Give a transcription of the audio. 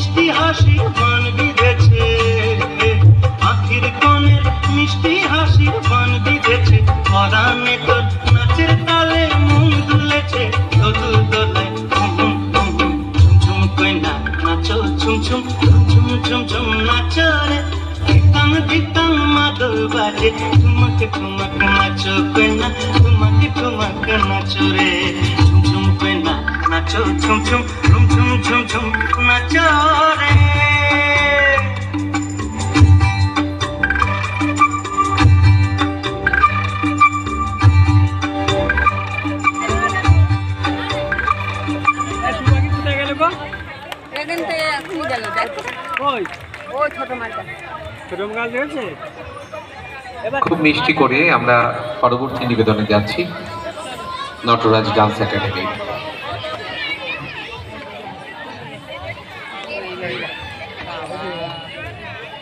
মিষ্টি হাসি বান বিঁধেছে, আখির কোণের মিষ্টি হাসি বান বিঁধেছে, পরাণে তোর নাচের তালে মন দুলেছে, দোদু দোলে ঝুমঝুম কইনা নাচো ঝুমঝুম ঝুমঝুম ঝুমঝুম নাচো রে, দিতাং দিতাং মাদল বাজে, ঠুমক ঠুমক নাচো কইনা, ঠুমক ঠুমক নাচো রে, ঝুমঝুম কইনা নাচো ঝুমঝুম ঝুমঝুম ঝুমঝুম নাচো রে। খুব মিষ্টি করে আমরা পরবর্তী নিবেদনে যাচ্ছি নটরাজ ডান্স একাডেমি।